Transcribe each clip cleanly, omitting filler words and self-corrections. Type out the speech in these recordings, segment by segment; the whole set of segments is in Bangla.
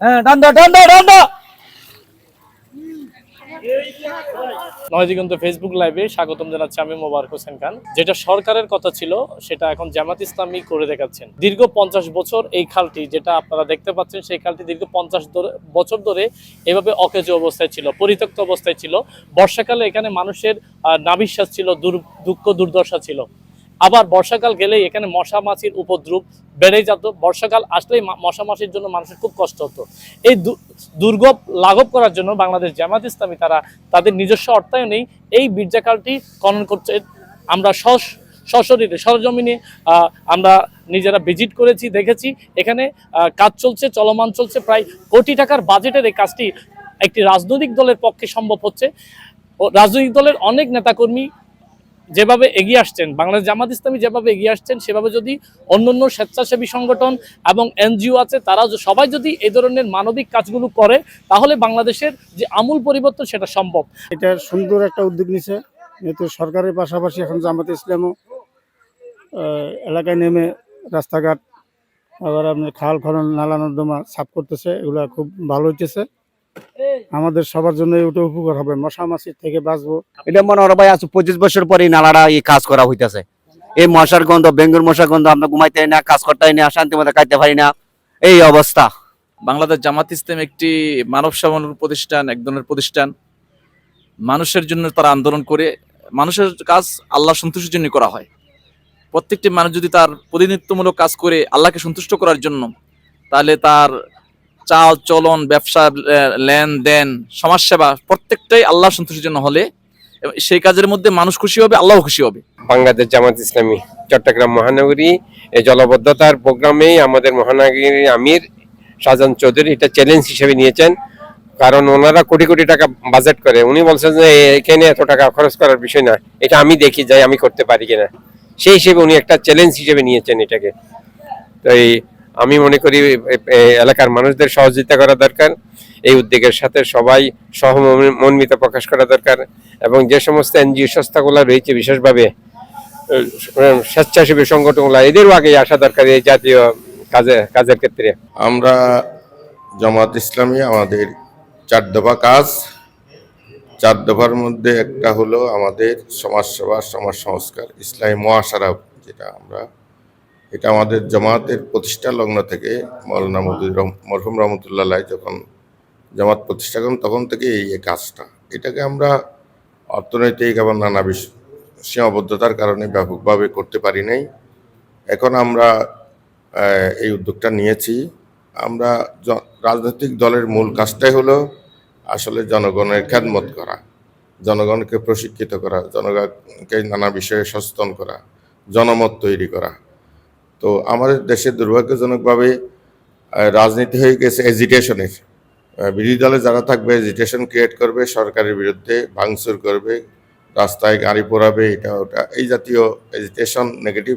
হ্যাঁ, ডান দাও, ডান দাও, ডান দাও। নয়াদিগন্ত ফেসবুক লাইভে স্বাগতম জানাচ্ছি আমি মোবারক হোসেন খান। যেটা সরকারের কথা ছিল সেটা এখন জামাত ইসলামী করে দেখাচ্ছেন। দীর্ঘ 50 বছর এই খালটি যেটা আপনারা দেখতে পাচ্ছেন, সেই খালটি দীর্ঘ 50 বছর ধরে এভাবে অকেজো অবস্থায় ছিল, পরিত্যক্ত অবস্থায় ছিল। বর্ষাকালে এখানে মানুষের নাভিশ্বাস ছিল, দুঃখ দুর্দশা ছিল। আবার বর্ষাকাল গেলেই এখানে মশা মাছির উপদ্রব বেড়ে যেত। বর্ষাকাল আসলেই মশা মাছির জন্য মানুষের খুব কষ্ট হতো। এই দুর্ভোগ লাঘব করার জন্য বাংলাদেশ জামাত ইসলামী তারা তাদের নিজস্ব অর্থায়নেই এই বীর্যাকালটি খনন করছে। আমরা সশরীরে সরজমিনে আমরা নিজেরা ভিজিট করেছি, দেখেছি। এখানে কাজ চলছে, চলমান চলছে। প্রায় কোটি টাকার বাজেটের এই কাজটি একটি রাজনৈতিক দলের পক্ষে সম্ভব হচ্ছে। ও রাজনৈতিক দলের অনেক নেতাকর্মী যেভাবে এগিয়ে আসছেন, বাংলাদেশ জামাত ইসলামী যেভাবে এগিয়ে আসছেন, সেভাবে যদি অন্যান্য স্বেচ্ছাসেবী সংগঠন এবং এনজিও আছে, তারা সবাই যদি এই ধরনের মানবিক কাজগুলো করে, তাহলে বাংলাদেশের যে আমূল পরিবর্তন সেটা সম্ভব। এটা সুন্দর একটা উদ্যোগ নিছে। যেহেতু সরকারের পাশাপাশি এখন জামাত ইসলামও এলাকায় নেমে রাস্তাঘাট, আবার আপনার খাল খনন, নালা নর্দমা সাফ করতেছে। এগুলো খুব ভালো হইতেছে। আমাদের সবার জন্য ওটা উপকার হবে, মশা মাছির থেকে বাঁচবো। এটা মনে হয় ভাই, আজ 25 বছর পরে এই নালাটা এই কাজ করা হইতেছে। এই মশার গন্ধ, ডেঙ্গুর মশার গন্ধ, আমরা ঘুমাইতে না, কাজ করতে না, শান্তি মতো খাইতে পারি না, এই অবস্থা। বাংলাদেশ জামাত ইসলাম একটি মানব সেবামূলক প্রতিষ্ঠান, এক ধরনের প্রতিষ্ঠান। মানুষের জন্য তারা আন্দোলন করে, মানুষের কাজ আল্লাহ সন্তুষ্টির জন্য করা হয়। প্রত্যেকটি মানুষ যদি তার প্রতিনিধিত্বমূলক কাজ করে আল্লাহকে সন্তুষ্ট করার জন্য, তাহলে তার চাল চলন, ব্যবসা, লেনদেন, সমাজসেবা প্রত্যেকটাই আল্লাহ সন্তুষ্টির জন্য হলে সেই কাজের মধ্যে মানুষ খুশি হবে, আল্লাহ খুশি হবে। বাংলাদেশ জামাত ইসলামী চট্টগ্রাম মহানগরী এই জলবদ্ধতার প্রোগ্রামেই আমাদের মহানগরীর আমির শাহজাহান চৌধুরী এটা চ্যালেঞ্জ হিসেবে নিয়েছেন। কারণ ওনারা কোটি কোটি টাকা বাজেট করে, উনি বলছেন যে এখানে এত টাকা খরচ করার বিষয় না, এটা আমি দেখি যাই আমি করতে পারি কিনা। সেই হিসেবে উনি একটা চ্যালেঞ্জ হিসেবে নিয়েছেন এটাকে। তো আমি মনে করি এলাকার মানুষদের সহযোগিতা করা দরকার, এই উদ্যোগের সাথে সবাই সহমর্মিতা প্রকাশ করা দরকার। এবং যে সমস্ত এনজিও সংস্থাগুলো রয়েছে, বিশেষভাবে স্বেচ্ছাসেবী সংগঠনগুলো, এদেরও আগে আসা দরকার এই জাতীয় কাজের ক্ষেত্রে। আমরা জামাত ইসলামী আমাদের 4 দফা কাজ, 4 দফার মধ্যে একটা হলো আমাদের সমাজসেবা, সমাজ সংস্কার, ইসলামী মুআশারা, যেটা আমরা এটা আমাদের জামাতের প্রতিষ্ঠা লগ্ন থেকে মৌলানা মরহুম রহমতুল্লাহ আলাইহি যখন জামাত প্রতিষ্ঠা করেন তখন থেকে এই কাজটা, এটাকে আমরা অর্থনৈতিক এবং নানা সীমাবদ্ধতার কারণে ব্যাপকভাবে করতে পারি নাই। এখন আমরা এই উদ্যোগটা নিয়েছি। আমরা রাজনৈতিক দলের মূল কাজটাই হলো আসলে জনগণের খেদমত করা, জনগণকে প্রশিক্ষিত করা, জনগণকে নানা বিষয়ে সচেতন করা, জনমত তৈরি করা। তো আমাদের দেশে দুর্ভাগ্যজনকভাবে রাজনীতি হয়ে গেছে এজিটেশনের। বিরোধী দলে যারা থাকবে এজিটেশন ক্রিয়েট করবে, সরকারের বিরুদ্ধে ভাঙচুর করবে, রাস্তায় গাড়ি পোড়াবে, এটা ওটা, এই জাতীয় এজিটেশন নেগেটিভ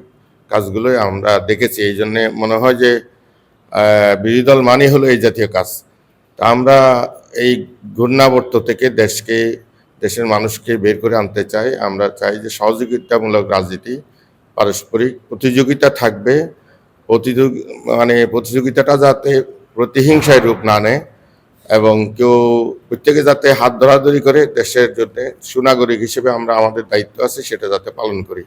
কাজগুলোই আমরা দেখেছি। এই জন্যে মনে হয় যে বিরোধী দল মানে হলো এই জাতীয় কাজ। তা আমরা এই ঘূর্ণাবর্ত থেকে দেশের মানুষকে বের করে আনতে চাই। আমরা চাই যে সহযোগিতামূলক রাজনীতি, পারস্পরিক প্রতিযোগিতা থাকবে, প্রতিযোগিতাটা যাতে প্রতিহিংসায় রূপ না নেয় এবং প্রত্যেকে যাতে হাত ধরাধরি করে দেশের জন্য সুনাগরিক হিসেবে আমরা আমাদের দায়িত্ব আছে সেটা যাতে পালন করি।